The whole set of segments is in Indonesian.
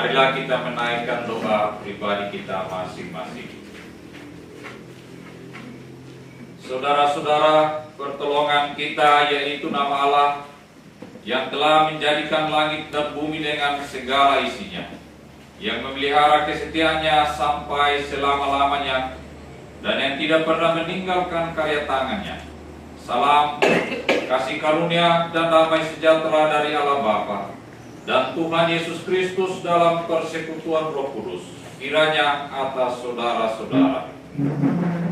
Marilah kita menaikkan doa pribadi kita masing-masing. Saudara-saudara, pertolongan kita yaitu nama Allah yang telah menjadikan langit dan bumi dengan segala isinya, yang memelihara kesetiaannya sampai selama-lamanya, dan yang tidak pernah meninggalkan karya tangannya. Salam, kasih karunia dan damai sejahtera dari Allah Bapa dan Tuhan Yesus Kristus dalam persekutuan Roh Kudus kiranya atas saudara-saudara.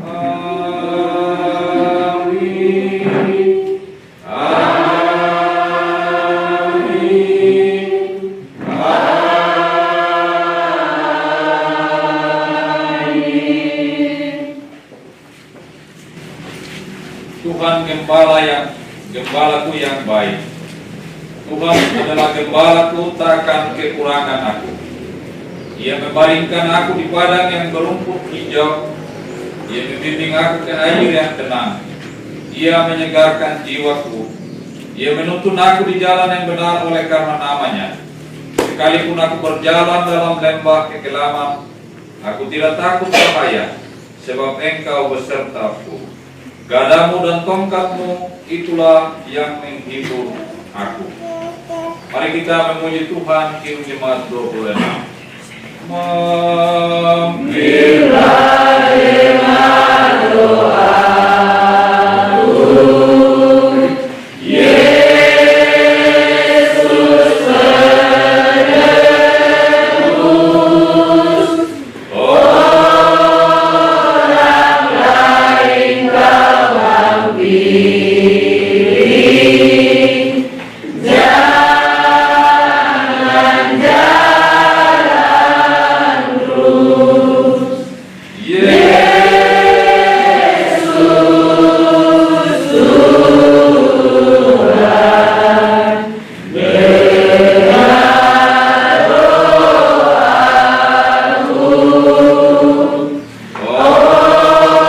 Amin. Tuhan gembalaku yang baik. Tuhan adalah gembalaku, takkan kekurangan aku. Ia membaringkan aku di padang yang berumput hijau. Ia membimbing aku ke air yang tenang. Ia menyegarkan jiwaku. Ia menuntun aku di jalan yang benar oleh karena namanya. Sekalipun aku berjalan dalam lembah kekelaman, aku tidak takut bahaya, sebab Engkau besertaku. Gadamu dan tongkatmu itulah yang menghibur aku. Mari kita memuji Tuhan, Kidung Jemaat 26. Menggilah dengan doaku, Yesus penebus. Orang lain kau hampiri, jangan jalan terus. Yesus Tuhan, dengar doaku. Orang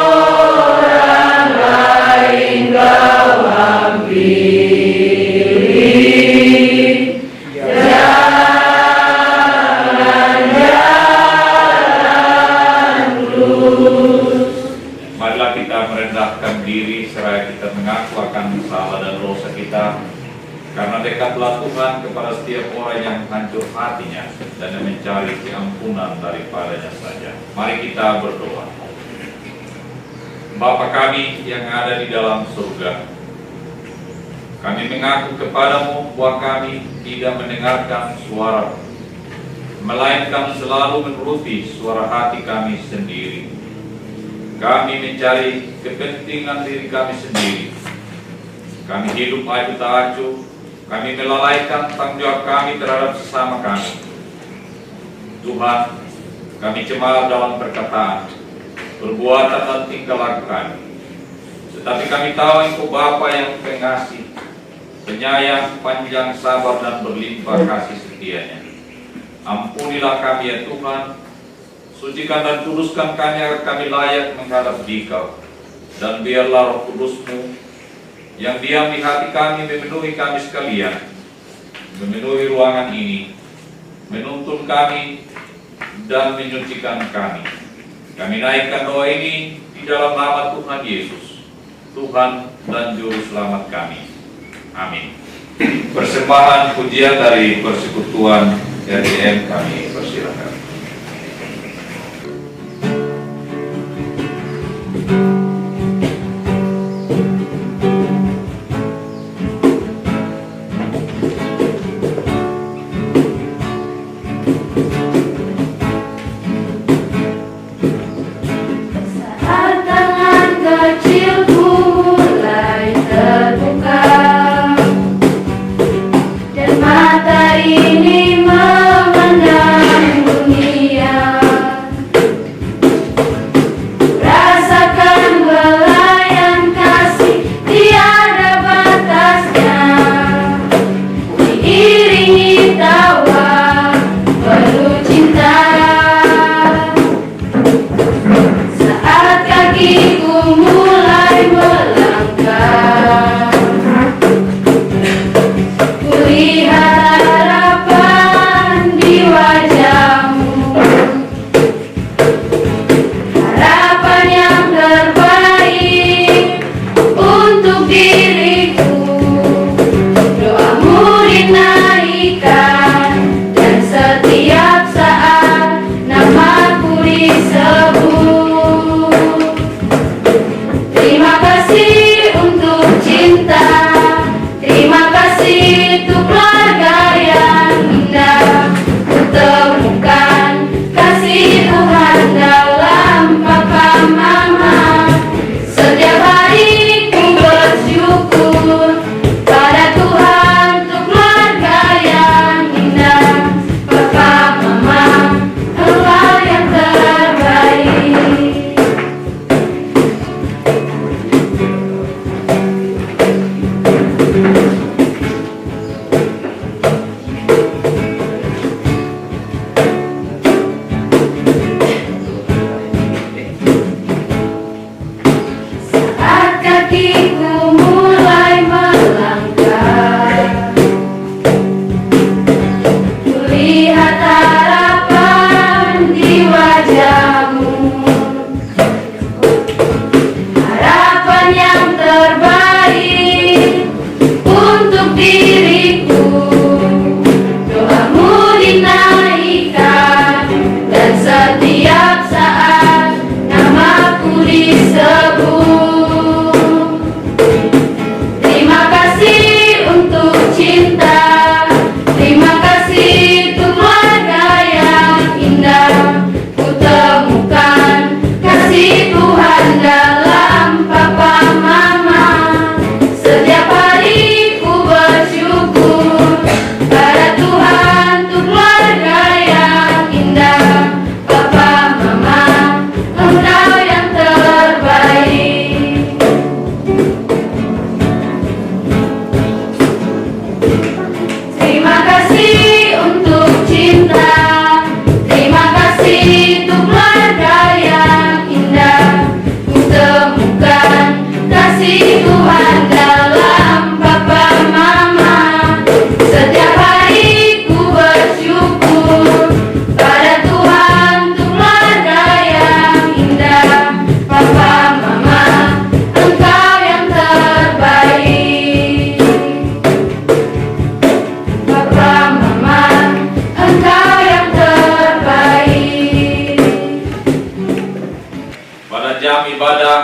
lain kau hampiri, jangan jalan terus. Marilah kita merendahkan diri seraya kita mengaku akan salah dan dosa kita, karena dekatlah Tuhan kepada setiap orang yang hancur hatinya dan yang mencari keampunan daripadanya saja. Mari kita berdoa. Bapa kami yang ada di dalam surga, kami mengaku kepadamu bahwa kami tidak mendengarkan suara, melainkan selalu menuruti suara hati kami sendiri. Kami mencari kepentingan diri kami sendiri. Kami hidup acuh tak acuh. Kami melalaikan tanggung jawab kami terhadap sesama kami. Tuhan, kami cemar dalam perkataan, perbuatan dan tingkah laku kami. Tetapi kami tahu Engkau Bapa yang pengasih, penyayang, panjang sabar dan berlimpah kasih setianya. Ampunilah kami ya Tuhan. Sucikan dan kuduskan kami agar kami layak menghadap Dikau. Dan biarlah Roh Kudus-Mu yang diam di hati kami memenuhi kami sekalian, memenuhi ruangan ini, menuntun kami dan menyucikan kami. Kami naikkan doa ini di dalam nama Tuhan Yesus, Tuhan dan Juru Selamat kami. Amin. Persembahan pujian dari Persekutuan RDM kami persilakan. Ini memandang dunia, rasakan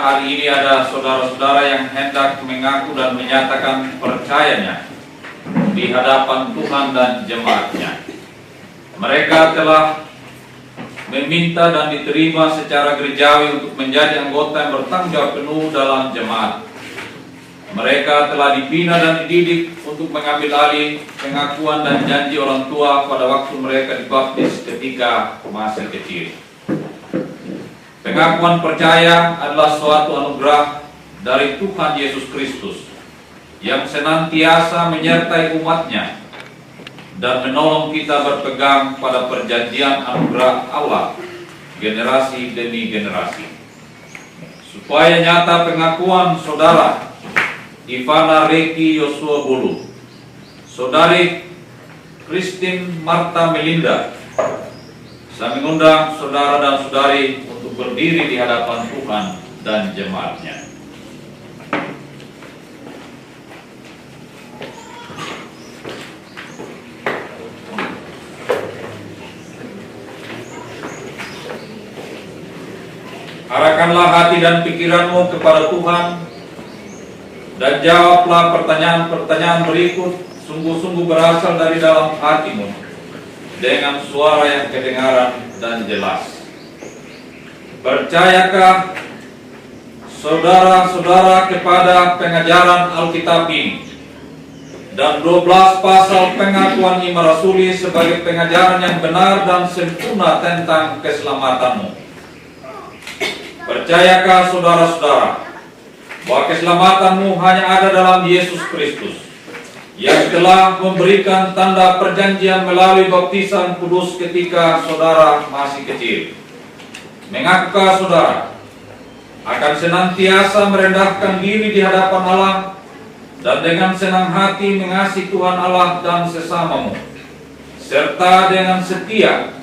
hari ini ada saudara-saudara yang hendak mengaku dan menyatakan percayanya di hadapan Tuhan dan jemaatnya. Mereka telah meminta dan diterima secara gerejawi untuk menjadi anggota yang bertanggung jawab penuh dalam jemaat. Mereka telah dibina dan dididik untuk mengambil alih pengakuan dan janji orang tua pada waktu mereka dibaptis ketika masih kecil. Pengakuan percaya adalah suatu anugerah dari Tuhan Yesus Kristus yang senantiasa menyertai umatnya dan menolong kita berpegang pada perjanjian anugerah Allah generasi demi generasi. Supaya nyata pengakuan saudara Ivana Reki Yosua Bulu, saudari Christine Marta Melinda, saya mengundang saudara dan saudari untuk berdiri di hadapan Tuhan dan jemaatnya. Arahkanlah hati dan pikiranmu kepada Tuhan dan jawablah pertanyaan-pertanyaan berikut sungguh-sungguh berasal dari dalam hatimu dengan suara yang kedengaran dan jelas. Percayakah saudara-saudara kepada pengajaran Alkitab ini dan 12 pasal pengakuan iman rasuli sebagai pengajaran yang benar dan sempurna tentang keselamatanmu? Percayakah saudara-saudara bahwa keselamatanmu hanya ada dalam Yesus Kristus yang telah memberikan tanda perjanjian melalui baptisan kudus ketika saudara masih kecil? Mengakukah saudara akan senantiasa merendahkan diri di hadapan Allah dan dengan senang hati mengasihi Tuhan Allah dan sesamamu, serta dengan setia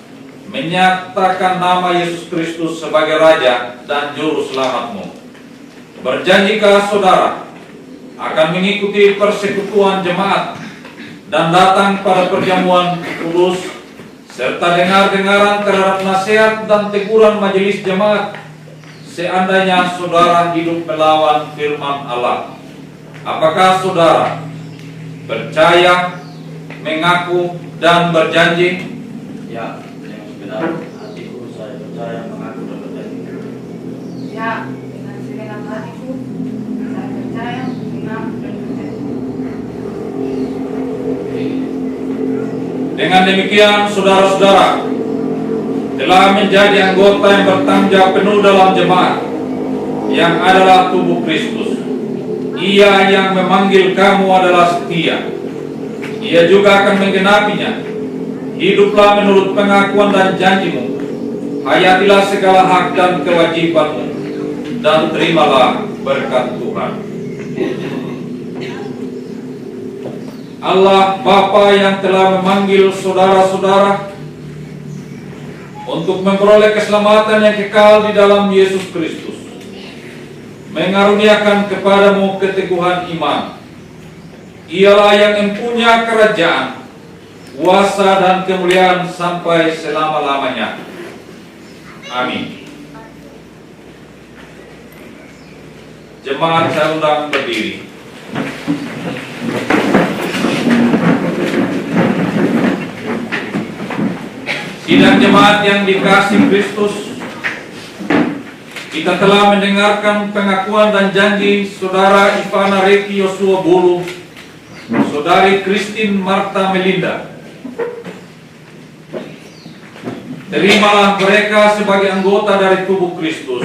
menyatakan nama Yesus Kristus sebagai Raja dan Juru Selamatmu? Berjanjikah saudara akan mengikuti persekutuan jemaat dan datang pada perjamuan kudus serta dengar-dengaran terhadap nasihat dan teguran majelis jemaat seandainya saudara hidup melawan firman Allah? Apakah saudara percaya, mengaku, dan berjanji? Ya, yang sebenarnya hatiku saya percaya, mengaku, dan berjanji. Ya, dengan segenap hatiku, saya percaya, mengaku, dan berjanji. Dengan demikian, saudara-saudara telah menjadi anggota yang bertanggung jawab penuh dalam jemaat yang adalah tubuh Kristus. Ia yang memanggil kamu adalah setia. Ia juga akan menggenapinya. Hiduplah menurut pengakuan dan janjimu. Hayatilah segala hak dan kewajibanmu, dan terimalah berkat Tuhan. Allah Bapa yang telah memanggil saudara-saudara untuk memperoleh keselamatan yang kekal di dalam Yesus Kristus, mengaruniakan kepadamu keteguhan iman. Ialah yang mempunyai kerajaan, kuasa, dan kemuliaan sampai selama-lamanya. Amin. Jemaat saya undang berdiri. Sidang jemaat yang dikasihi Kristus, kita telah mendengarkan pengakuan dan janji saudara Ivana Reki Yosua Bulu, saudari Christine Marta Melinda. Terimalah mereka sebagai anggota dari tubuh Kristus.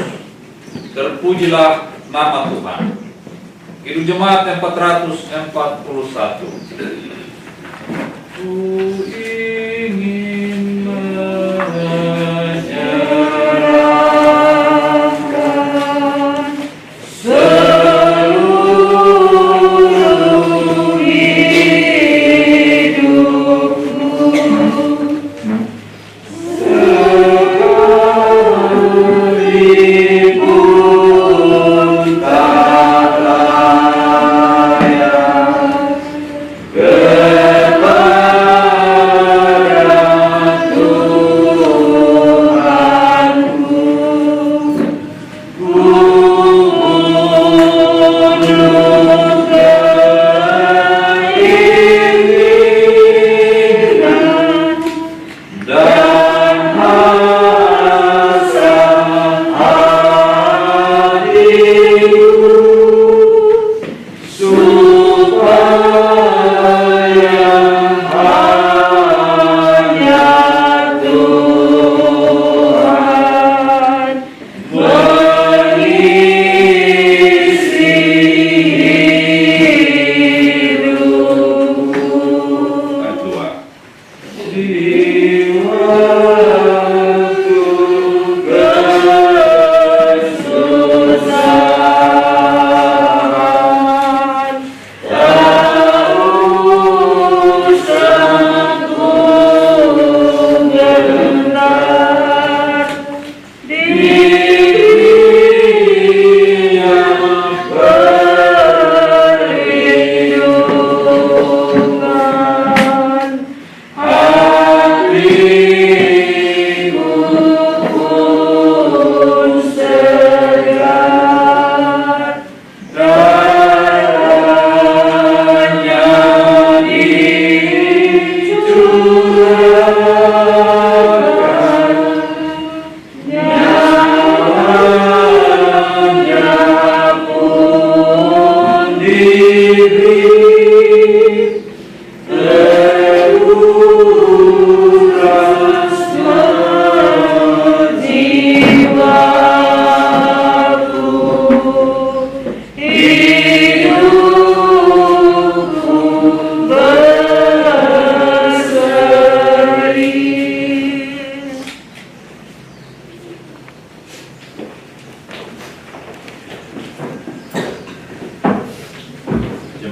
Terpujilah nama Tuhan. Kidung Jemaat 441. Ku ingin menyerahkan seluruh hidupku, sekalipun tak layak kepada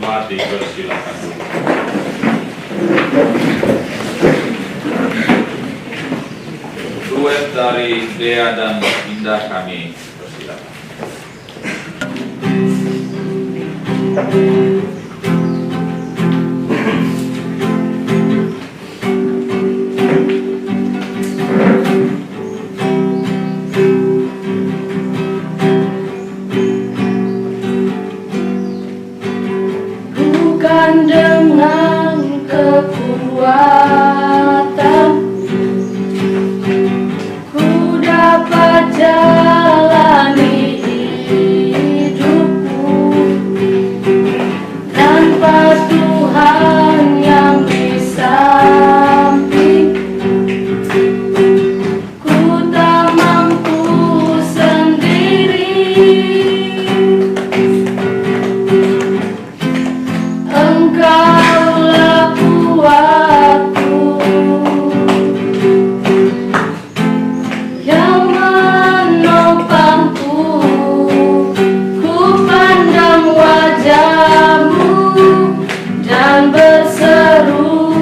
Jemaat dipersilakan dulu. Duet dari Dea dan Indah kami persilakan. Bukan dengan kekuatan ku dapat jalani hidupku tanpa Tuhan yang di samping. Ku tak mampu sendiri. Engkaulah kuatku yang menopangku. Ku pandang wajah-Mu dan berseru,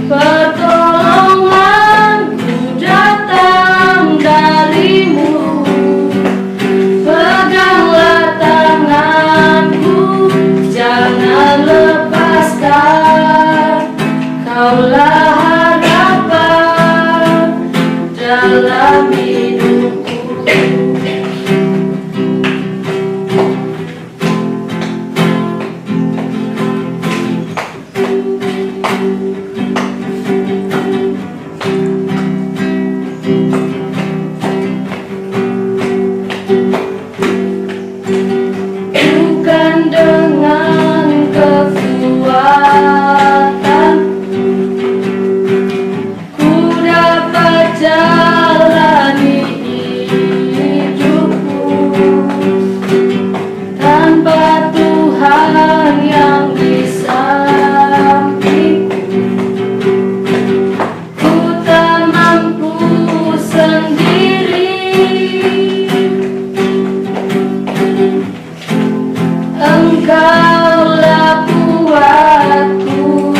pertolonganku datang dari-Mu. Peganglah tanganku, jangan lepaskan. Kaulah harapan dalam hidupku. Bukan dengan kekuatan ku dapat jalani hidupku tanpa Tuhan yang di sampingku. Ku tak mampu sendiri. Engkaulah kuatku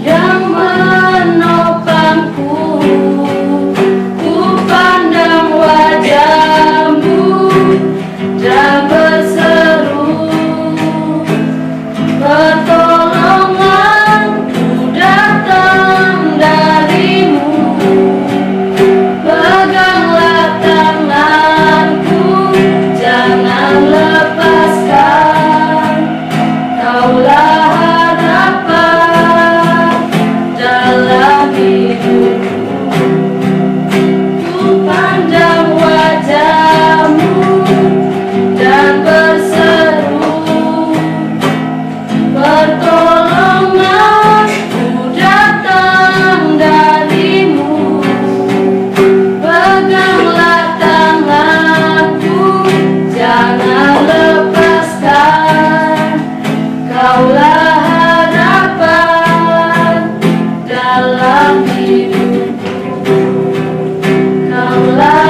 yang menopangku. Ku pandang wajah-Mu dan berseru, pertolonganku datang dari-Mu. Peganglah tanganku, jangan lepaskan. Kaulah harapan dalam hidupku. Ku pandang wajah-Mu dan berseru, pertolonganku datang dari-Mu. Peganglah tanganku, jangan lepaskan. Kaulah harapan dalam hidupku. Kaulah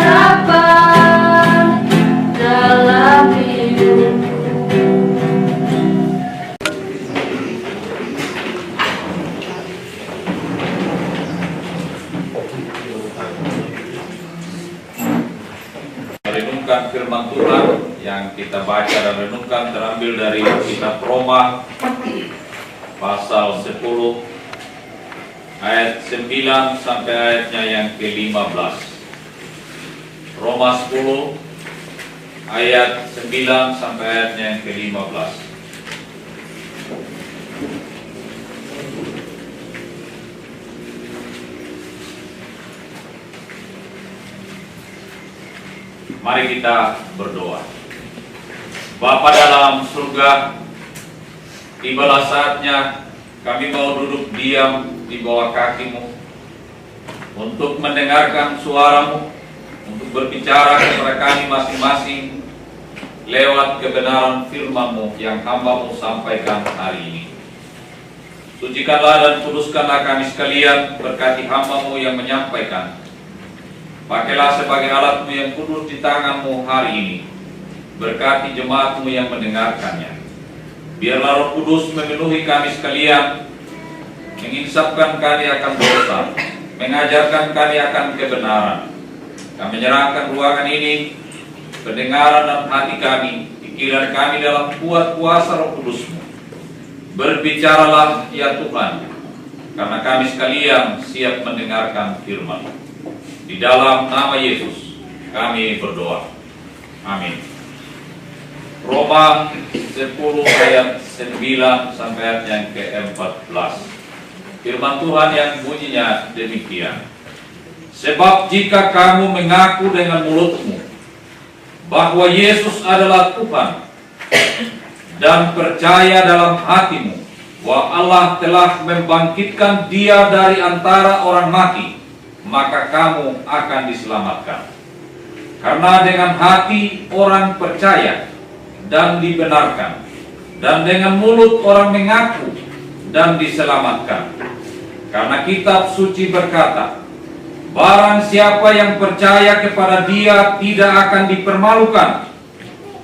harapan dalam hidupku. Merenungkan firman Tuhan yang kita baca dan renungkan terambil dari kitab Roma pasal 10 ayat 9 sampai ayatnya yang ke-15. Roma 10 ayat 9 sampai ayatnya yang ke-15. Mari kita berdoa. Bapa dalam surga, tibalah saatnya kami mau duduk diam di bawah kaki-Mu untuk mendengarkan suara-Mu, untuk berbicara kepada kami masing-masing lewat kebenaran firman-Mu yang hamba-Mu sampaikan hari ini. Sucikanlah dan kuduskanlah kami sekalian, berkati hamba-Mu yang menyampaikan. Pakailah sebagai alat-Mu yang kudus di tangan-Mu hari ini. berkati jemaat-Mu yang mendengarkannya. Biarlah Roh Kudus memenuhi kami sekalian, menginsapkan kami akan dosa, mengajarkan kami akan kebenaran. Kami menyerahkan ruangan ini, pendengaran dan hati kami, pikiran kami dalam kuasa Roh Kudus-Mu. Berbicaralah ya Tuhan, karena kami sekalian siap mendengarkan firman. Di dalam nama Yesus kami berdoa. Amin. Roma 10 ayat 9 sampai ayat yang ke-14. Firman Tuhan yang bunyinya demikian. Sebab jika kamu mengaku dengan mulutmu bahwa Yesus adalah Tuhan dan percaya dalam hatimu bahwa Allah telah membangkitkan Dia dari antara orang mati, maka kamu akan diselamatkan. Karena dengan hati orang percaya dan dibenarkan, dan dengan mulut orang mengaku dan diselamatkan. Karena kitab suci berkata, barang siapa yang percaya kepada Dia tidak akan dipermalukan,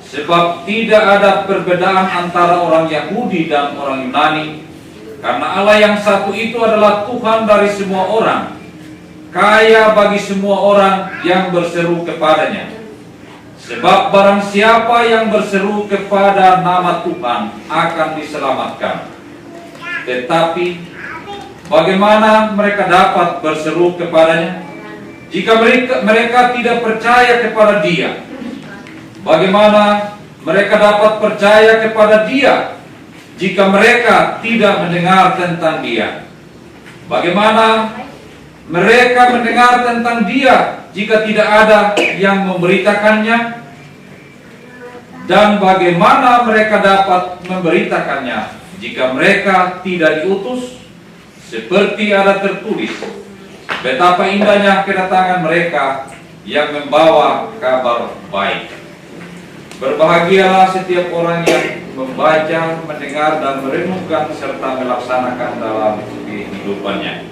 sebab tidak ada perbedaan antara orang Yahudi dan orang Yunani, karena Allah yang satu itu adalah Tuhan dari semua orang, kaya bagi semua orang yang berseru kepadanya. Sebab barang siapa yang berseru kepada nama Tuhan akan diselamatkan. Tetapi bagaimana mereka dapat berseru kepadanya jika mereka tidak percaya kepada Dia? Bagaimana mereka dapat percaya kepada Dia jika mereka tidak mendengar tentang Dia? Bagaimana mereka mendengar tentang Dia jika tidak ada yang memberitakannya? Dan bagaimana mereka dapat memberitakannya jika mereka tidak diutus? Seperti ada tertulis, betapa indahnya kedatangan mereka yang membawa kabar baik. Berbahagialah setiap orang yang membaca, mendengar, dan merenungkan serta melaksanakan dalam kehidupannya.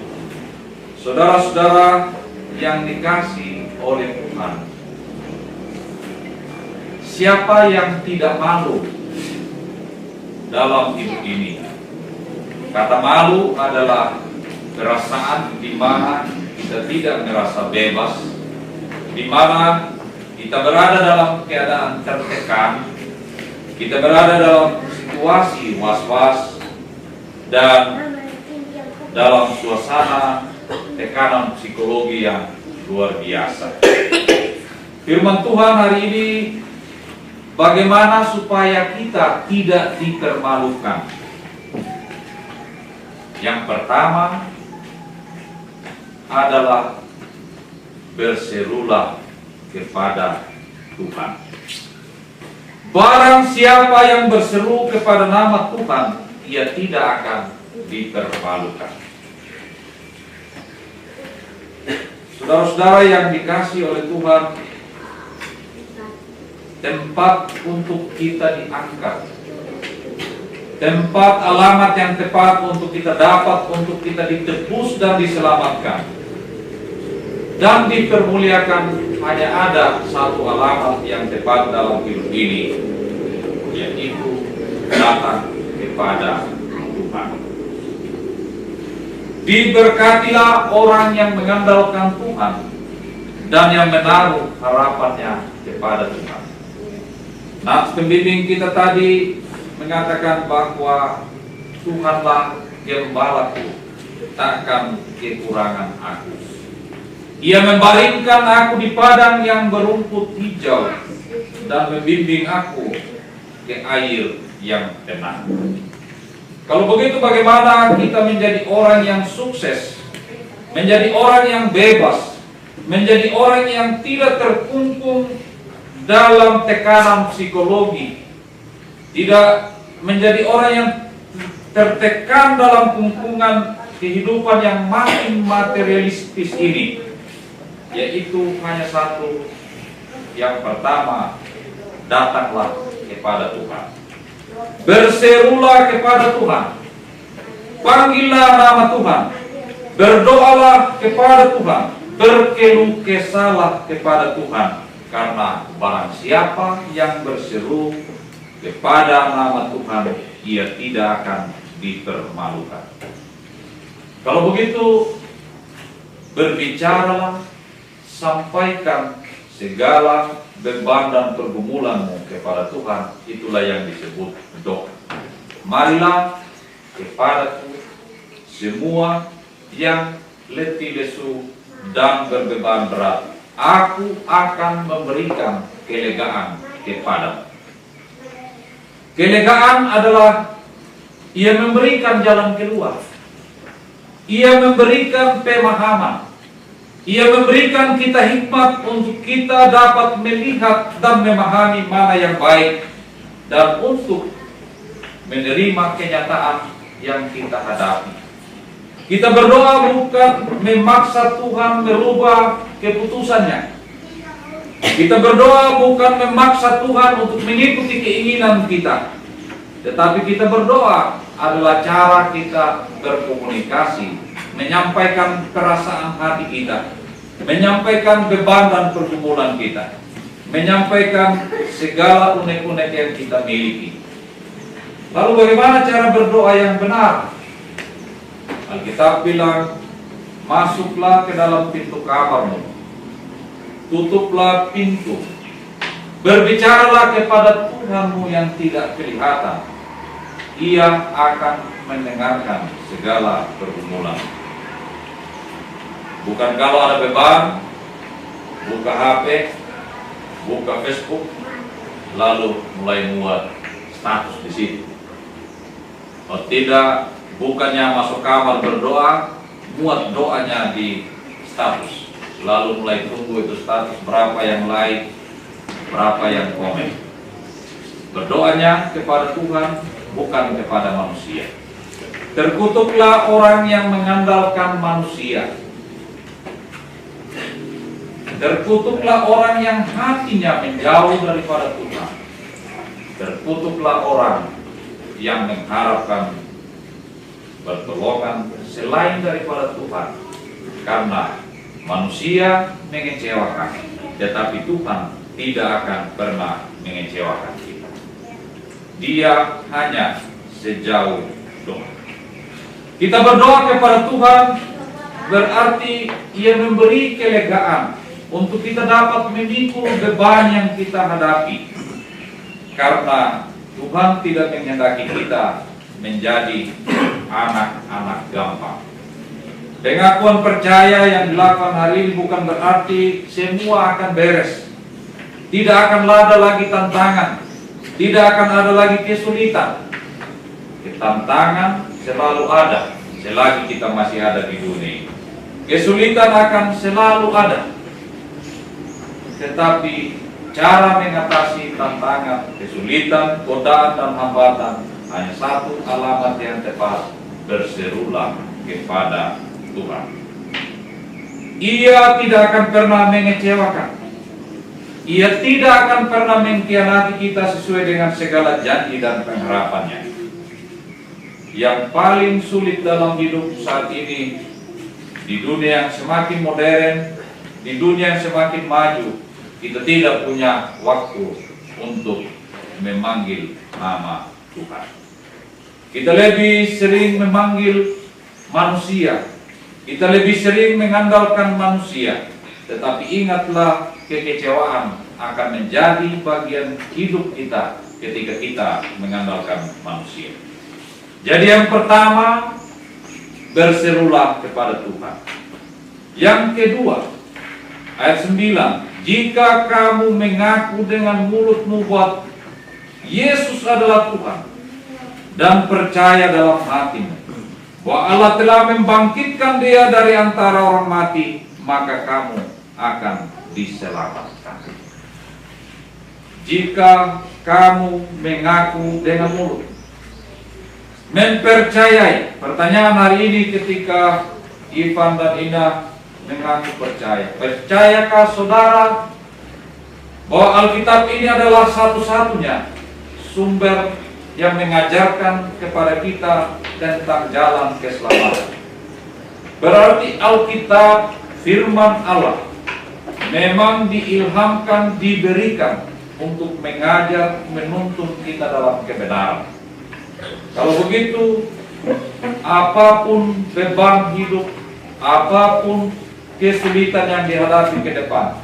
Saudara-saudara yang dikasihi oleh Tuhan, siapa yang tidak malu dalam hidup ini? Kata malu adalah perasaan di mana kita tidak merasa bebas, di mana kita berada dalam keadaan tertekan, kita berada dalam situasi was-was, dan dalam suasana tekanan psikologi yang luar biasa. Firman Tuhan hari ini, bagaimana supaya kita tidak dipermalukan? Yang pertama adalah berserulah kepada Tuhan. Barang siapa yang berseru kepada nama Tuhan, ia tidak akan dipermalukan. Saudara-saudara yang dikasihi oleh Tuhan, tempat untuk kita diangkat, tempat alamat yang tepat untuk kita dapat, untuk kita ditebus dan diselamatkan dan dipermuliakan, hanya ada satu alamat yang tepat dalam hidup ini, yaitu datang kepada Tuhan. Diberkatilah orang yang mengandalkan Tuhan dan yang menaruh harapannya kepada Tuhan. Nah, pembimbing kita tadi mengatakan bahwa Tuhanlah gembalaku, takkan kekurangan aku. Ia membaringkan aku di padang yang berumput hijau dan membimbing aku ke air yang tenang. Kalau begitu, bagaimana kita menjadi orang yang sukses, menjadi orang yang bebas, menjadi orang yang tidak terkungkung dalam tekanan psikologi, tidak menjadi orang yang tertekan dalam kungkungan kehidupan yang makin materialistis ini? Yaitu hanya satu. Yang pertama, datanglah kepada Tuhan. Berserulah kepada Tuhan. Panggillah nama Tuhan. Berdoalah kepada Tuhan. Berkeluh kesahlah kepada Tuhan. karena barang siapa yang berseru kepada nama Tuhan, ia tidak akan dipermalukan. Kalau begitu, berbicaralah, sampaikan segala beban dan pergumulanmu kepada Tuhan. Itulah yang disebut doa. Marilah kepadaku semua yang letih lesu dan berbeban berat, aku akan memberikan kelegaan kepadamu. Kelegaan adalah ia memberikan jalan keluar, ia memberikan pemahaman, ia memberikan kita hikmat untuk kita dapat melihat dan memahami mana yang baik, dan untuk menerima kenyataan yang kita hadapi. Kita berdoa bukan memaksa Tuhan merubah keputusannya. Kita berdoa bukan memaksa Tuhan untuk mengikuti keinginan kita. Tetapi kita berdoa adalah cara kita berkomunikasi, menyampaikan perasaan hati kita, menyampaikan beban dan pergumulan kita, menyampaikan segala unek-unek yang kita miliki. Lalu bagaimana cara berdoa yang benar? Alkitab bilang, masuklah ke dalam pintu kamarmu, tutuplah pintu, berbicaralah kepada Tuhanmu yang tidak kelihatan. Ia akan mendengarkan segala pergumulan. Bukan kalau ada beban, buka HP, buka Facebook, lalu mulai muat status di situ. Oh tidak, bukannya masuk kamar berdoa, muat doanya di status, lalu mulai tunggu itu status berapa yang like, berapa yang komen. Berdoanya kepada Tuhan, bukan kepada manusia. Terkutuklah orang yang mengandalkan manusia. Terkutuklah orang yang hatinya menjauh daripada Tuhan. Terkutuklah orang yang mengharapkan pertolongan selain daripada Tuhan, karena manusia mengecewakan, tetapi Tuhan tidak akan pernah mengecewakan kita. Dia hanya sejauh doa. Kita berdoa kepada Tuhan berarti ia memberi kelegaan untuk kita dapat memikul beban yang kita hadapi, karena Tuhan tidak menghendaki kita menjadi anak-anak gampang. Pengakuan percaya yang dilakukan hari ini bukan berarti semua akan beres. Tidak akan ada lagi tantangan, tidak akan ada lagi kesulitan. Tantangan selalu ada selagi kita masih ada di dunia ini. Kesulitan akan selalu ada. Tetapi cara mengatasi tantangan, kesulitan, godaan dan hambatan hanya satu alamat yang tepat: berserulah kepada Tuhan. Ia tidak akan pernah mengecewakan. Ia tidak akan pernah mengkhianati kita sesuai dengan segala janji dan pengharapannya. Yang paling sulit dalam hidup saat ini, di dunia yang semakin modern, di dunia yang semakin maju, kita tidak punya waktu untuk memanggil nama Tuhan. Kita lebih sering memanggil manusia, kita lebih sering mengandalkan manusia. Tetapi ingatlah, kekecewaan akan menjadi bagian hidup kita ketika kita mengandalkan manusia. Jadi yang pertama, berserulah kepada Tuhan. Yang kedua, ayat 9, jika kamu mengaku dengan mulutmu bahwa Yesus adalah Tuhan dan percaya dalam hatimu bahwa Allah telah membangkitkan Dia dari antara orang mati, maka kamu akan diselamatkan. Jika kamu mengaku dengan mulut, mempercayai. Pertanyaan hari ini ketika Ivan dan Ina mengaku percaya. Percayakah saudara bahwa Alkitab ini adalah satu-satunya sumber yang mengajarkan kepada kita tentang jalan keselamatan? Berarti Alkitab firman Allah memang diilhamkan, diberikan untuk mengajar, menuntun kita dalam kebenaran. Kalau begitu, apapun beban hidup, apapun kesulitan yang dihadapi ke depan,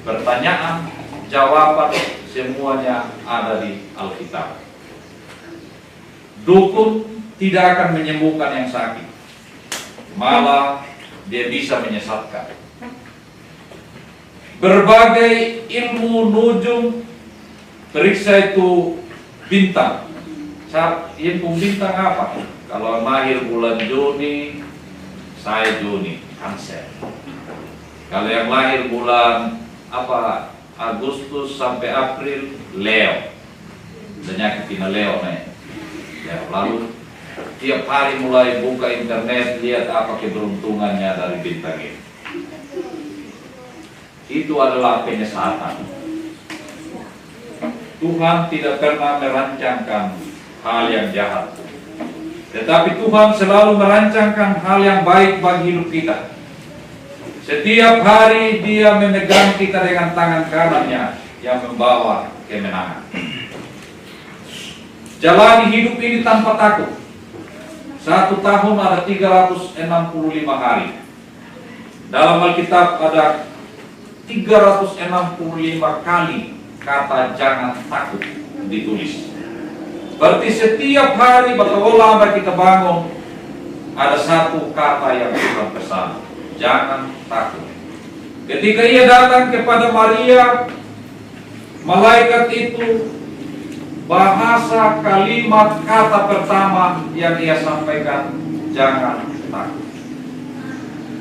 pertanyaan, jawaban, semuanya ada di Alkitab. Dukun tidak akan menyembuhkan yang sakit, malah dia bisa menyesatkan. Berbagai ilmu nujum, periksa itu bintang. Ilmu bintang apa? Kalau lahir bulan Juni, saya Juni, Cancer. Kalau yang lahir bulan Agustus sampai April, Leo. Penyakitnya Leo nih. Ya, lalu tiap hari mulai buka internet, lihat apa keberuntungannya dari bintang ini. Itu adalah penyesatan. Tuhan tidak pernah merancangkan hal yang jahat, tetapi Tuhan selalu merancangkan hal yang baik bagi hidup kita. Setiap hari Dia memegang kita dengan tangan kanannya yang membawa kemenangan. Jalani hidup ini tanpa takut. 1 tahun ada 365 hari. Dalam Alkitab ada 365 kali kata jangan takut ditulis. Berarti setiap hari bakaulama kita bangun, ada satu kata yang Tuhan pesan, jangan takut. Ketika ia datang kepada Maria, malaikat itu bahasa kalimat kata pertama yang ia sampaikan, jangan takut.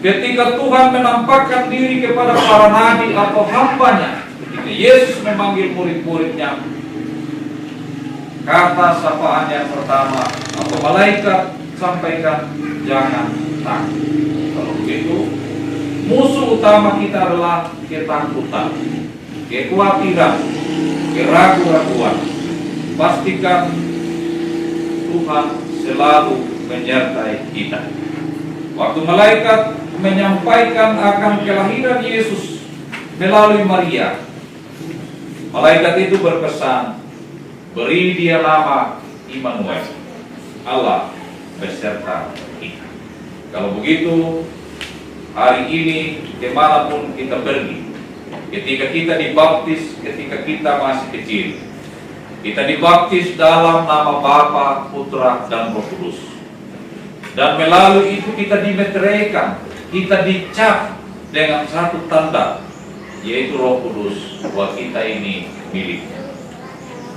Ketika Tuhan menampakkan diri kepada para nabi atau hambanya, ketika Yesus memanggil murid-muridnya, kata sapaan yang pertama atau malaikat sampaikan, jangan takut. Kalau begitu, musuh utama kita adalah ketakutan, kekhawatiran, keraguan-raguan. Pastikan Tuhan selalu menyertai kita. Waktu malaikat menyampaikan akan kelahiran Yesus melalui Maria, malaikat itu berpesan, beri dia nama Immanuel, Allah beserta kita. Kalau begitu, hari ini kemanapun kita pergi, ketika kita dibaptis, ketika kita masih kecil, kita dibaptis dalam nama Bapa, Putra, dan Roh Kudus. Dan melalui itu kita dimeteraikan, kita dicap dengan satu tanda, yaitu Roh Kudus, bahwa kita ini miliknya.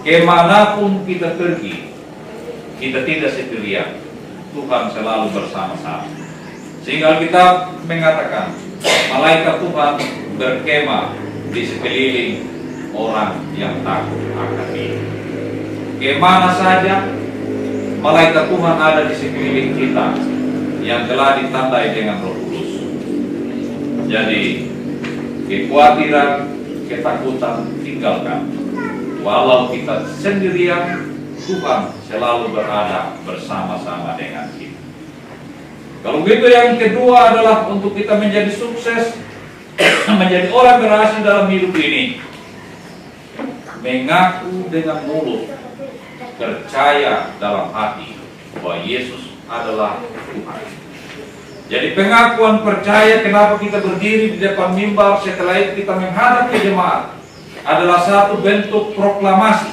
Kemanapun kita pergi, kita tidak sendirian, Tuhan selalu bersama-sama. Sehingga kita mengatakan, malaikat Tuhan berkemah di sekeliling orang yang takut akan Dia. Kemana saja, malaikat Tuhan ada di sekeliling kita yang telah ditandai dengan Roh Kudus. Jadi, kekhawatiran, ketakutan tinggalkan. Walau kita sendirian, Tuhan selalu berada bersama-sama dengan kita. Kalau begitu, yang kedua adalah untuk kita menjadi sukses, menjadi orang berhasil dalam hidup ini, mengaku dengan mulut, percaya dalam hati bahwa Yesus adalah Tuhan. Jadi pengakuan percaya, kenapa kita berdiri di depan mimbar, setelah itu kita menghadap ke jemaat, adalah satu bentuk proklamasi.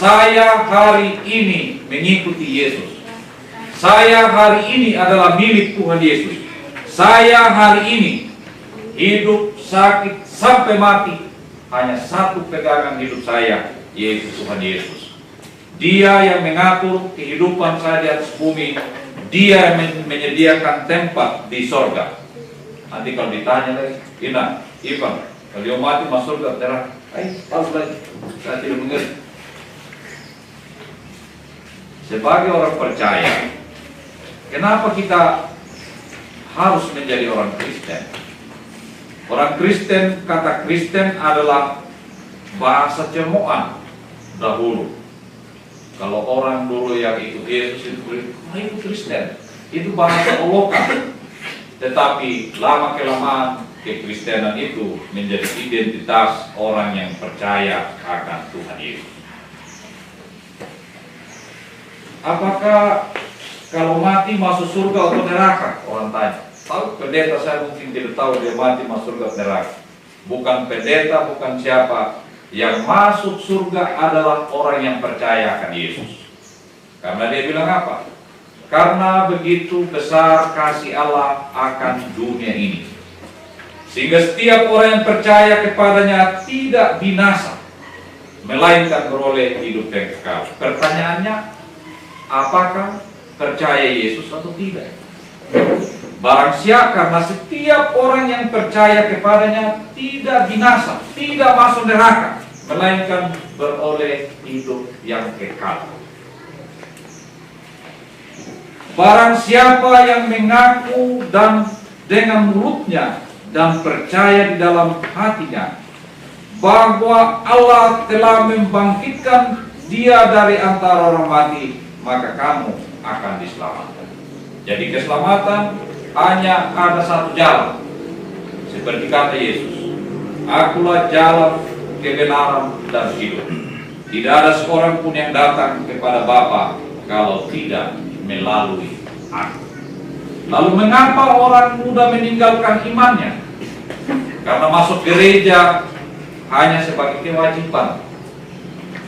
Saya hari ini mengikuti Yesus. Saya hari ini adalah milik Tuhan Yesus. Saya hari ini hidup, sakit, sampai mati, hanya satu pegangan hidup saya, yaitu Tuhan Yesus. Dia yang mengatur kehidupan saya di atas bumi. Dia yang menyediakan tempat di sorga. Nanti kalau ditanya lagi, Ivan, kalau dia mati masuk surga, terang, tahu lagi, saya tidak mengerti. Sebagai orang percaya, kenapa kita harus menjadi orang Kristen? Orang Kristen, kata Kristen adalah bahasa cemoan dahulu. Kalau orang dulu yang ikut Yesus itu Kristen, itu bahasa olokan. Tetapi lama-kelamaan kekristenan itu menjadi identitas orang yang percaya akan Tuhan Yesus. Apakah kalau mati masuk surga atau neraka? Orang tanya. Tahu pendeta, saya mungkin tidak tahu dia mati masuk surga atau neraka. Bukan pendeta, bukan siapa. Yang masuk surga adalah orang yang percaya akan Yesus. Karena dia bilang apa? Karena begitu besar kasih Allah akan dunia ini, sehingga setiap orang yang percaya kepadanya tidak binasa, melainkan beroleh hidup yang kekal. Pertanyaannya, apakah percaya Yesus atau tidak? Barang siapa, karena setiap orang yang percaya kepadanya tidak binasa, tidak masuk neraka, melainkan beroleh hidup yang kekal. Barang siapa yang mengaku dan dengan mulutnya dan percaya di dalam hatinya bahwa Allah telah membangkitkan dia dari antara orang mati, maka kamu akan diselamatkan. Jadi keselamatan hanya ada satu jalan. Seperti kata Yesus, akulah jalan, kebenaran, dan hidup. Tidak ada seorang pun yang datang kepada Bapa kalau tidak melalui aku. Lalu mengapa orang muda meninggalkan imannya? Karena masuk gereja hanya sebagai kewajiban.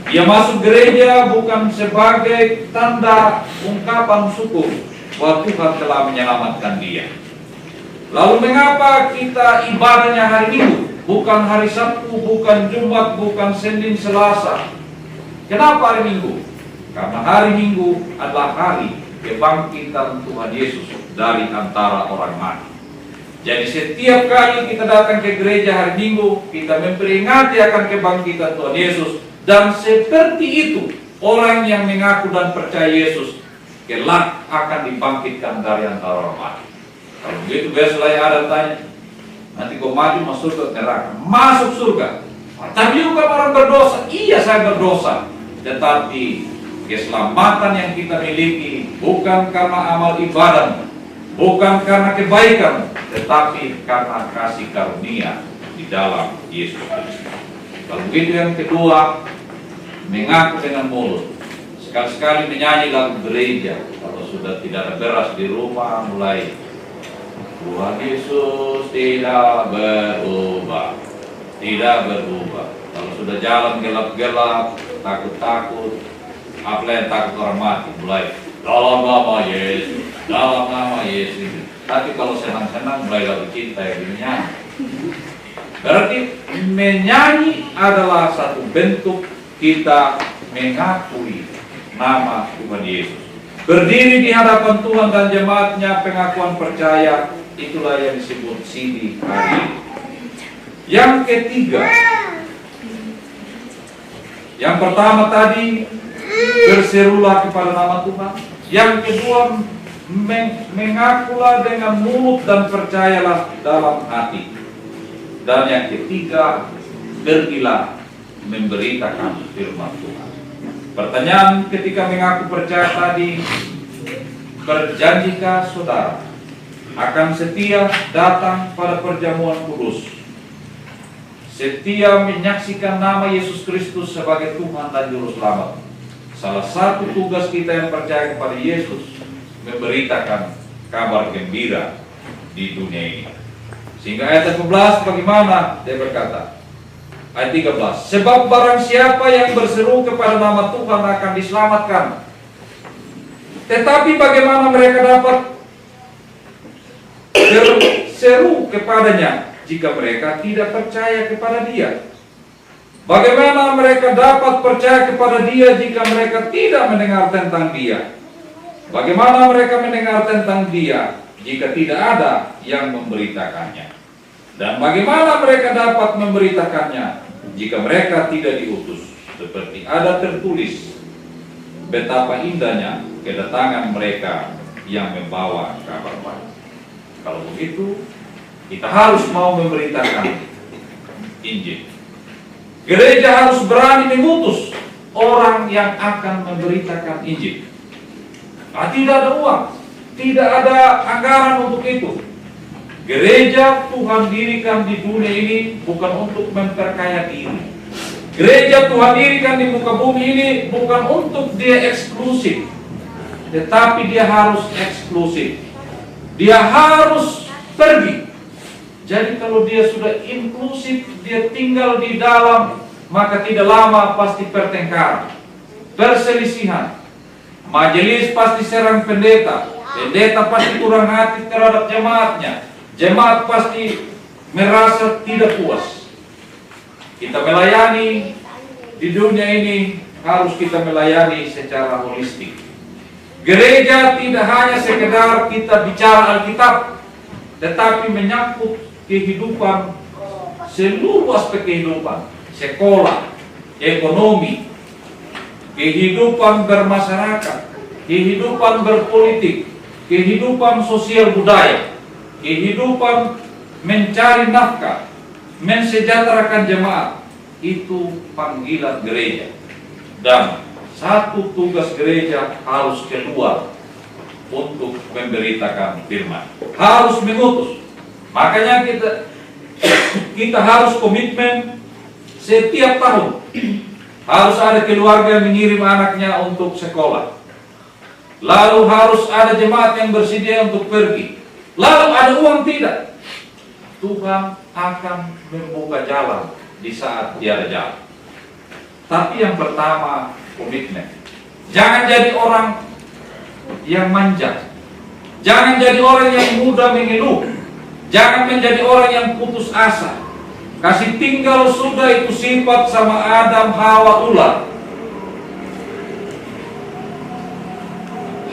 Dia masuk gereja bukan sebagai tanda ungkapan syukur bahwa Tuhan telah menyelamatkan dia. Lalu mengapa kita ibadahnya hari Minggu, bukan hari Sabtu, bukan Jumat, bukan Senin, Selasa? Kenapa hari Minggu? Karena hari Minggu adalah hari kebangkitan Tuhan Yesus dari antara orang mati. Jadi setiap kali kita datang ke gereja hari Minggu, kita memperingati akan kebangkitan Tuhan Yesus. Dan seperti itu, orang yang mengaku dan percaya Yesus kelak akan dibangkitkan dari antara orang mati. Kalau begitu biasalah ada tanya, nanti kau mati masuk surga neraka? Masuk surga. Tapi juga orang berdosa. Iya, saya berdosa. Tetapi keselamatan yang kita miliki bukan karena amal ibadah, bukan karena kebaikan, tetapi karena kasih karunia di dalam Yesus Kristus. Kalau begitu yang kedua, mengaku dengan mulut. Sekali-sekali menyanyi lagu gereja. Kalau sudah tidak ada beras di rumah, mulai Tuhan Yesus tidak berubah, tidak berubah. Kalau sudah jalan gelap-gelap, takut-takut, apa yang takut orang mati, mulai dalam nama Yesus, dalam nama Yesus. Tapi kalau senang-senang, mulai lagu cinta yang dinyanyi. Berarti menyanyi adalah satu bentuk kita mengakui nama Tuhan Yesus. Berdiri di hadapan Tuhan dan jemaatnya, pengakuan percaya, itulah yang disebut sidi hari ini. Yang ketiga, yang pertama tadi berserulah kepada nama Tuhan. Yang kedua, mengakulah dengan mulut dan percayalah dalam hati. Dan yang ketiga, pergilah memberitakan firman Tuhan. Pertanyaan ketika mengaku percaya tadi, berjanjikah saudara akan setia datang pada perjamuan kudus, setia menyaksikan nama Yesus Kristus sebagai Tuhan dan Juru Selamat? Salah satu tugas kita yang percaya kepada Yesus, memberitakan kabar gembira di dunia ini. Sehingga ayat 11 bagaimana dia berkata? Ayat 13, sebab barang siapa yang berseru kepada nama Tuhan akan diselamatkan. Tetapi bagaimana mereka dapat berseru kepadanya jika mereka tidak percaya kepada dia? Bagaimana mereka dapat percaya kepada dia jika mereka tidak mendengar tentang dia? Bagaimana mereka mendengar tentang dia jika tidak ada yang memberitakannya? Dan bagaimana mereka dapat memberitakannya jika mereka tidak diutus? Seperti ada tertulis, betapa indahnya kedatangan mereka yang membawa kabar baik. Kalau begitu, kita harus mau memberitakan Injil. Gereja harus berani mengutus orang yang akan memberitakan Injil. Tidak ada uang, tidak ada anggaran untuk itu. Gereja Tuhan dirikan di dunia ini bukan untuk memperkaya diri. Gereja Tuhan dirikan di muka bumi ini bukan untuk dia eksklusif, tetapi dia harus eksklusif. Dia harus pergi. Jadi kalau dia sudah inklusif, dia tinggal di dalam, maka tidak lama pasti pertengkaran, perselisihan. Majelis pasti serang pendeta, pendeta pasti kurang hati terhadap jemaatnya, jemaat pasti merasa tidak puas. Kita melayani di dunia ini harus kita melayani secara holistik. Gereja tidak hanya sekedar kita bicara Alkitab, tetapi menyangkut kehidupan, seluruh aspek kehidupan, sekolah, ekonomi, kehidupan bermasyarakat, kehidupan berpolitik, kehidupan sosial budaya, kehidupan mencari nafkah, mensejahterakan jemaat. Itu panggilan gereja. Dan satu tugas gereja harus keluar untuk memberitakan firman, harus mengutus. Makanya kita harus komitmen setiap tahun. Harus ada keluarga yang mengirim anaknya untuk sekolah. Lalu harus ada jemaat yang bersedia untuk pergi. Lalu ada uang tidak. Tuhan akan membuka jalan di saat dia ada jalan. Tapi yang pertama, komitmen. Jangan jadi orang yang manja. Jangan jadi orang yang mudah mengeluh. Jangan menjadi orang yang putus asa. Kasih tinggal sudah itu sifat sama Adam, Hawa, ular.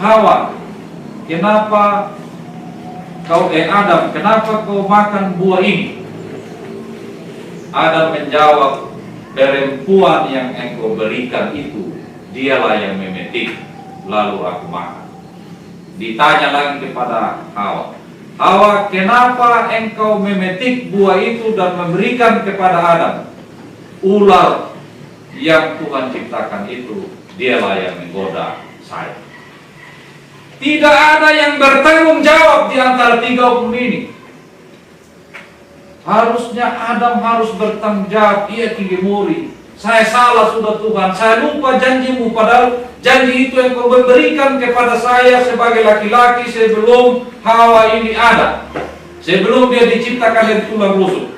Hawa, kenapa Adam, kenapa kau makan buah ini? Adam menjawab, perempuan yang engkau berikan itu, dialah yang memetik, lalu aku makan. Ditanya lagi kepada Hawa, Hawa, kenapa engkau memetik buah itu dan memberikan kepada Adam? Ular yang Tuhan ciptakan itu, dialah yang menggoda saya. Tidak ada yang bertanggung jawab di antara tiga hukum ini. Harusnya Adam harus bertanggung jawab. Iya, King Gemuri, saya salah sudah Tuhan, saya lupa janjimu, padahal janji itu yang kau berikan kepada saya sebagai laki-laki sebelum Hawa ini ada, sebelum dia diciptakan dari tulang rusuk.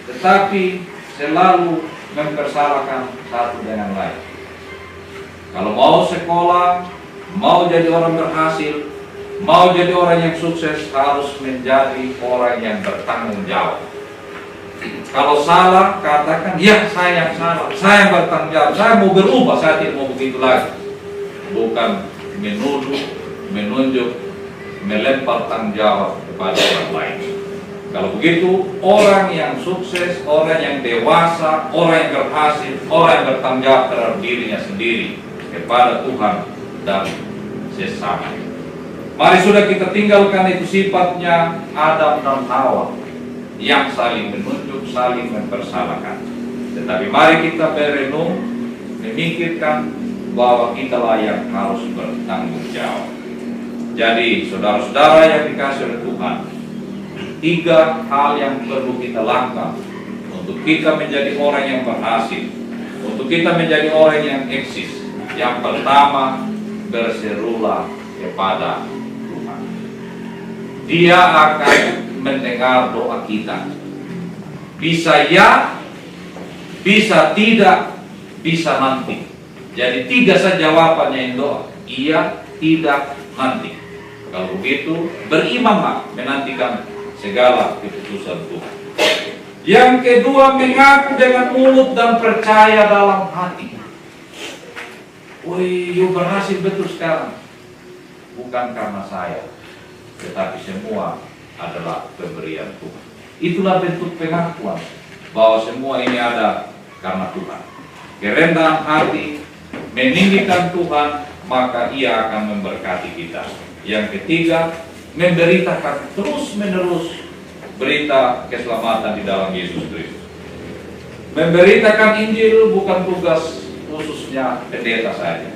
Tetapi selalu mempersalahkan satu dengan lain. Kalau mau sekolah, mau jadi orang berhasil, mau jadi orang yang sukses, harus menjadi orang yang bertanggung jawab. Kalau salah, katakan, ya saya yang salah, saya yang bertanggung jawab, saya mau berubah, saya tidak mau begitu lagi. Bukan menuduh, menunjuk, melempar tanggung jawab kepada orang lain. Kalau begitu, orang yang sukses, orang yang dewasa, orang yang berhasil, orang yang bertanggung jawab terhadap dirinya sendiri, kepada Tuhan dan sesama. Mari sudah kita tinggalkan itu sifatnya Adam dan Hawa yang saling menunjuk, saling mempersalahkan. Tetapi mari kita berenung, memikirkan bahwa kitalah yang harus bertanggung jawab. Jadi saudara-saudara yang dikasih oleh Tuhan, tiga hal yang perlu kita lakukan untuk kita menjadi orang yang berhasil, untuk kita menjadi orang yang eksis. Yang pertama, berserulah kepada Tuhan. Dia akan mendengar doa kita. Bisa ya, bisa tidak, bisa nanti. Jadi tiga saja jawabannya yang doa. Iya, tidak, nanti. Kalau begitu, berimanlah menantikan segala keputusan Tuhan. Yang kedua, mengaku dengan mulut dan percaya dalam hati. Wih, you berhasil betul sekarang. Bukan karena saya, tetapi semua adalah pemberian Tuhan. Itulah bentuk pengakuan bahwa semua ini ada karena Tuhan. Kerendahan hati, meninggikan Tuhan, maka Ia akan memberkati kita. Yang ketiga, memberitakan terus-menerus berita keselamatan di dalam Yesus Kristus. Memberitakan Injil bukan tugas khususnya pendeta saja,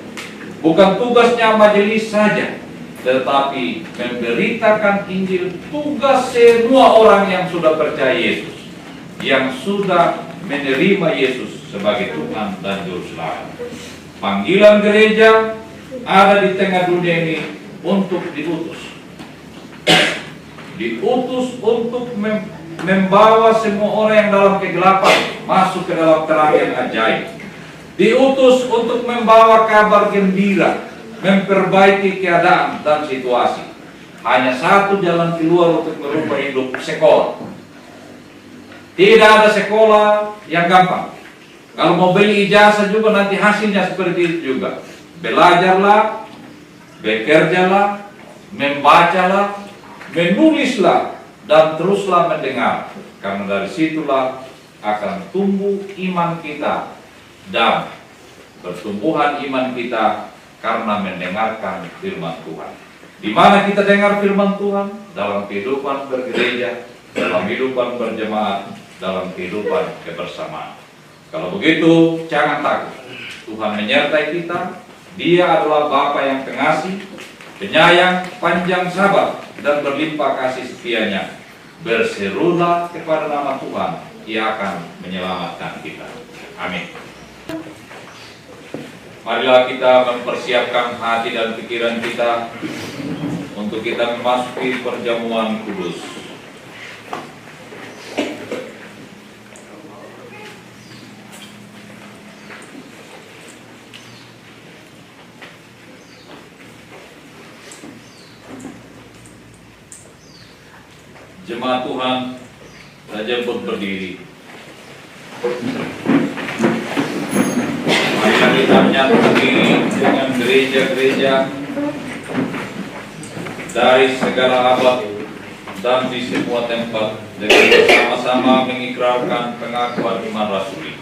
bukan tugasnya majelis saja, tetapi memberitakan Injil tugas semua orang yang sudah percaya Yesus, yang sudah menerima Yesus sebagai Tuhan dan Juru Selamat. Panggilan gereja ada di tengah dunia ini untuk diutus. Diutus untuk membawa semua orang yang dalam kegelapan masuk ke dalam terang yang ajaib. Diutus untuk membawa kabar gembira, memperbaiki keadaan dan situasi. Hanya satu jalan keluar untuk merubah hidup: sekolah. Tidak ada sekolah yang gampang. Kalau mau beli ijazah juga nanti hasilnya seperti itu juga. Belajarlah, bekerjalah, membacalah, menulislah, dan teruslah mendengar. Karena dari situlah akan tumbuh iman kita, dan pertumbuhan iman kita karena mendengarkan firman Tuhan. Di mana kita dengar firman Tuhan? Dalam kehidupan bergereja, dalam kehidupan berjemaat, dalam kehidupan kebersamaan. Kalau begitu, jangan takut. Tuhan menyertai kita. Dia adalah Bapa yang pengasih, penyayang, panjang sabar, dan berlimpah kasih setianya. Berserulah kepada nama Tuhan, Ia akan menyelamatkan kita. Amin. Marilah kita mempersiapkan hati dan pikiran kita untuk kita memasuki perjamuan kudus. Jemaat Tuhan, saja berdiri. Marilah kita menyatukan diri dengan gereja-gereja dari segala abad dan di semua tempat, dengan bersama-sama mengikrarkan pengakuan iman rasuli.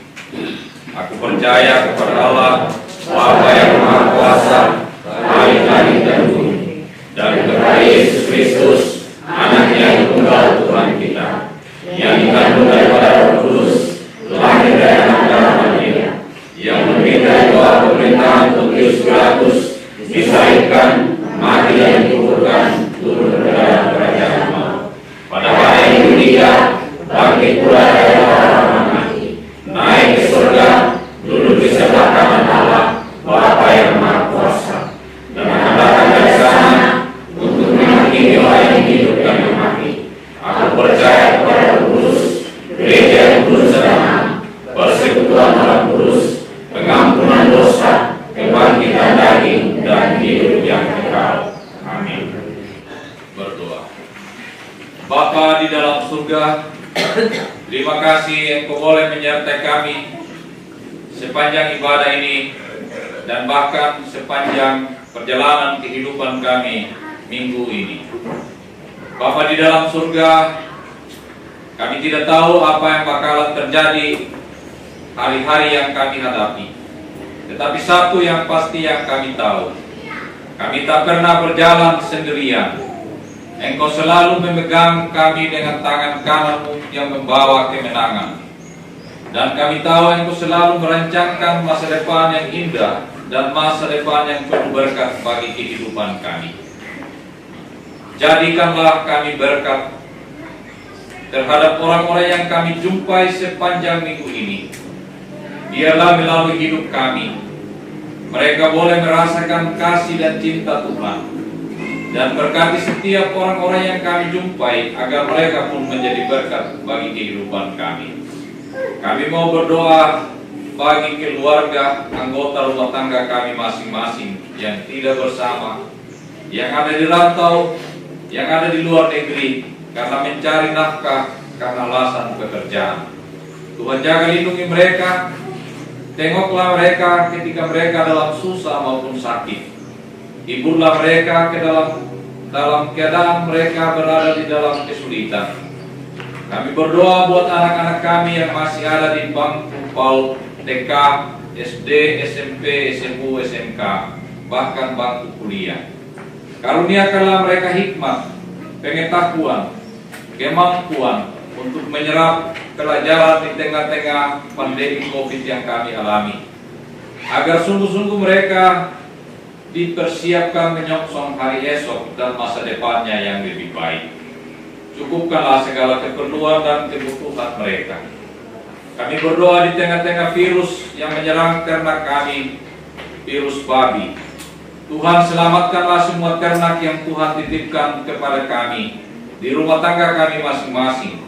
Aku percaya kepada Allah, Bapa yang Maha Kuasa, hari-hari dan dulu, dan kepada Yesus Kristus, Anaknya yang tunggal Tuhan kita, yang dikandung daripada Roh Kudus, lahir dari anak darah Maria, yang menderita doa pemerintahan Pontius Pilatus, disahkan, mati dan dikuburkan, turun ke dalam kerajaan maut. Pada hari yang ketiga, bangkit pula dari orang mati, naik ke surga, duduk di sebelah kanan Allah, Bapa yang Maha Kuasa, dan akan datang dari sana untuk menghakimi orang yang hidup dan yang mati. Aku percaya kepada Roh Kudus, gereja yang kudus dan am, persekutuan orang kudus, pengampunan dosa, kebangkitan daging, dan hidup yang kekal. Amin. Berdoa. Bapa di dalam surga, terima kasih Engkau boleh menyertai kami sepanjang ibadah ini dan bahkan sepanjang perjalanan kehidupan kami minggu ini. Bapa di dalam surga, kami tidak tahu apa yang bakalan terjadi hari-hari yang kami hadapi. Tetapi satu yang pasti yang kami tahu, kami tak pernah berjalan sendirian. Engkau selalu memegang kami dengan tangan kanan-Mu yang membawa kemenangan. Dan kami tahu Engkau selalu merancangkan masa depan yang indah dan masa depan yang penuh berkat bagi kehidupan kami. Jadikanlah kami berkat terhadap orang-orang yang kami jumpai sepanjang minggu ini. Biarlah melalui hidup kami, mereka boleh merasakan kasih dan cinta Tuhan. Dan berkati setiap orang-orang yang kami jumpai, agar mereka pun menjadi berkat bagi kehidupan kami. Kami mau berdoa bagi keluarga, anggota rumah tangga kami masing-masing yang tidak bersama, yang ada di rantau, yang ada di luar negeri, karena mencari nafkah, karena alasan pekerjaan. Tuhan jaga lindungi mereka, tengoklah mereka ketika mereka dalam susah maupun sakit. Hiburlah mereka ke dalam keadaan mereka berada di dalam kesulitan. Kami berdoa buat anak-anak kami yang masih ada di bangku PAUD, TK, SD, SMP, SMU, SMK, bahkan bangku kuliah. Karuniakanlah mereka hikmat, pengetahuan, kemampuan untuk menyerap pelajaran di tengah-tengah pandemi COVID yang kami alami, agar sungguh-sungguh mereka dipersiapkan menyongsong hari esok dan masa depannya yang lebih baik. Cukupkanlah segala keperluan dan kebutuhan mereka. Kami berdoa di tengah-tengah virus yang menyerang ternak kami, virus babi. Tuhan, selamatkanlah semua ternak yang Tuhan titipkan kepada kami di rumah tangga kami masing-masing.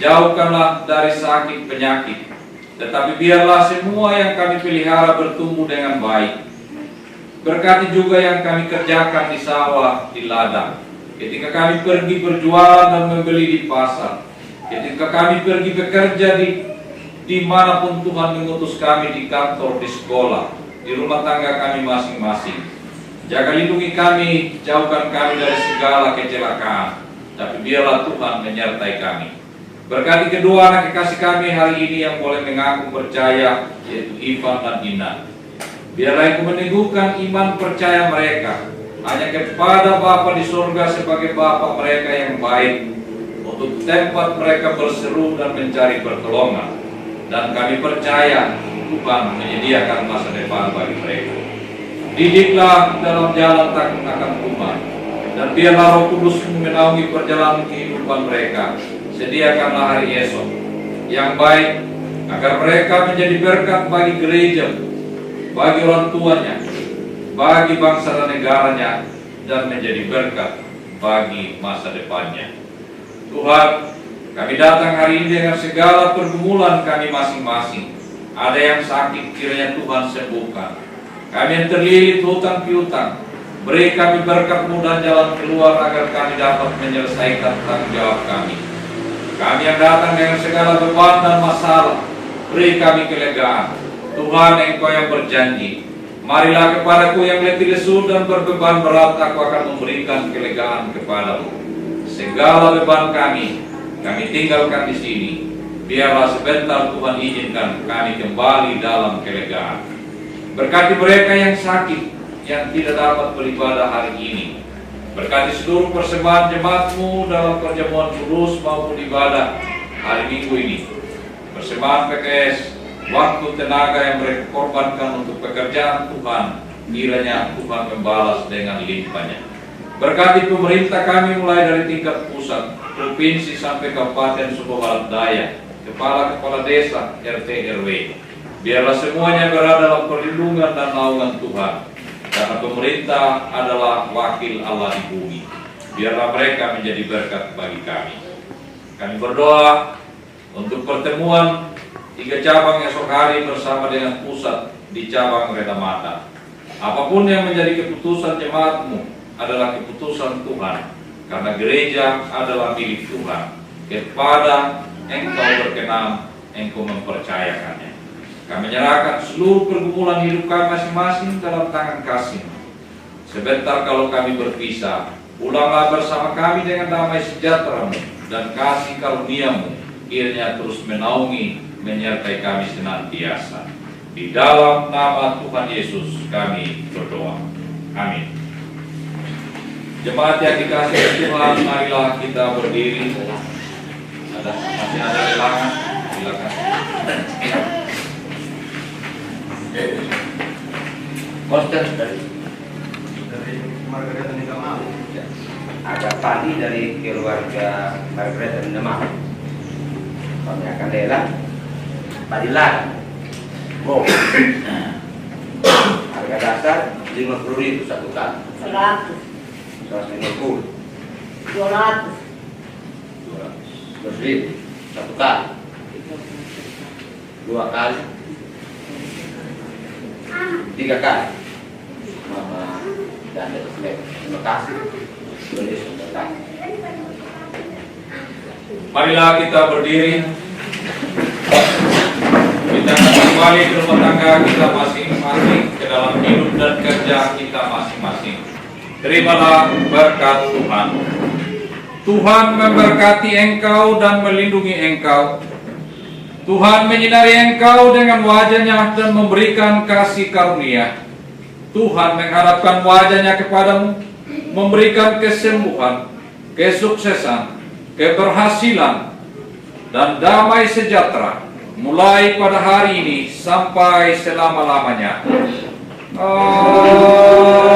Jauhkanlah dari sakit penyakit, tetapi biarlah semua yang kami pelihara bertumbuh dengan baik. Berkati juga yang kami kerjakan di sawah, di ladang, ketika kami pergi berjualan dan membeli di pasar, ketika kami pergi bekerja di manapun Tuhan mengutus kami, di kantor, di sekolah, di rumah tangga kami masing-masing. Jaga lindungi kami, jauhkan kami dari segala kecelakaan, tapi biarlah Tuhan menyertai kami. Berkati kedua anak kekasih kami hari ini yang boleh mengaku percaya, yaitu Ivan dan Ina. Biarlah Engkau meneguhkan iman percaya mereka hanya kepada Bapa di surga sebagai Bapa mereka yang baik, untuk tempat mereka berseru dan mencari pertolongan. Dan kami percaya Tuhan menyediakan masa depan bagi mereka. Didiklah dalam jalan takut akan Tuhan, dan biarlah Roh Kudus menaungi perjalanan kehidupan mereka. Sediakanlah hari esok yang baik, agar mereka menjadi berkat bagi gereja, bagi orang tuanya, bagi bangsa dan negaranya, dan menjadi berkat bagi masa depannya. Tuhan, kami datang hari ini dengan segala pergumulan kami masing-masing. Ada yang sakit, kiranya Tuhan sembuhkan. Kami yang terlilit hutang piutang, beri kami berkat mudah jalan keluar agar kami dapat menyelesaikan tanggung jawab kami. Kami yang datang dengan segala beban dan masalah, beri kami kelegaan. Tuhan, Engkau yang berjanji, marilah kepadaku yang letih lesu dan berbeban berat, aku akan memberikan kelegaan kepadamu. Segala beban kami tinggalkan di sini. Biarlah sebentar Tuhan izinkan kami kembali dalam kelegaan. Berkati mereka yang sakit, yang tidak dapat beribadah hari ini. Berkati seluruh persembahan jemaat-Mu dalam perjamuan kudus maupun ibadah hari Minggu ini. Persembahan PKS, waktu tenaga yang mereka korbankan untuk pekerjaan Tuhan, kiranya Tuhan membalas dengan limpahnya. Berkati pemerintah kami mulai dari tingkat pusat, provinsi sampai kabupaten Sumba Barat Daya, kepala-kepala desa, RT RW. Biarlah semuanya berada dalam perlindungan dan naungan Tuhan. Karena pemerintah adalah wakil Allah di bumi. Biarlah mereka menjadi berkat bagi kami. Kami berdoa untuk pertemuan 3 cabang esok hari bersama dengan pusat di cabang Redamata. Apapun yang menjadi keputusan jemaat-Mu adalah keputusan Tuhan. Karena gereja adalah milik Tuhan. Kepada Engkau berkenan, Engkau mempercayakannya. Kami menyerahkan seluruh pergumulan hidup kami masing-masing dalam tangan kasih. Sebentar kalau kami berpisah, pulanglah bersama kami dengan damai sejahtera-Mu dan kasih karunia-Mu, kiranya terus menaungi, menyertai kami senantiasa. Di dalam nama Tuhan Yesus kami berdoa. Amin. Jemaat yang dikasihi Tuhan, marilah kita berdiri. Masih ada lelangan, silakan. Koster dari Margaret dan Demam. Ada Padi dari keluarga Margaret dan Demam. Kami akan lelang Padilan. Oh. Harga dasar 50.000 satu kali. 100, 150. 200, 200.000 satu kali. 2 kali. 3 kali. Mama dan Desmet, terima kasih. Marilah kita berdiri. Kita akan kembali ke rumah tangga kita masing-masing, ke dalam hidup dan kerja kita masing-masing. Terimalah berkat Tuhan. Tuhan memberkati engkau dan melindungi engkau. Tuhan menyinari engkau dengan wajah-Nya dan memberikan kasih karunia. Tuhan menghadapkan wajah-Nya kepadamu, memberikan kesembuhan, kesuksesan, keberhasilan, dan damai sejahtera, mulai pada hari ini sampai selama-lamanya. Amin.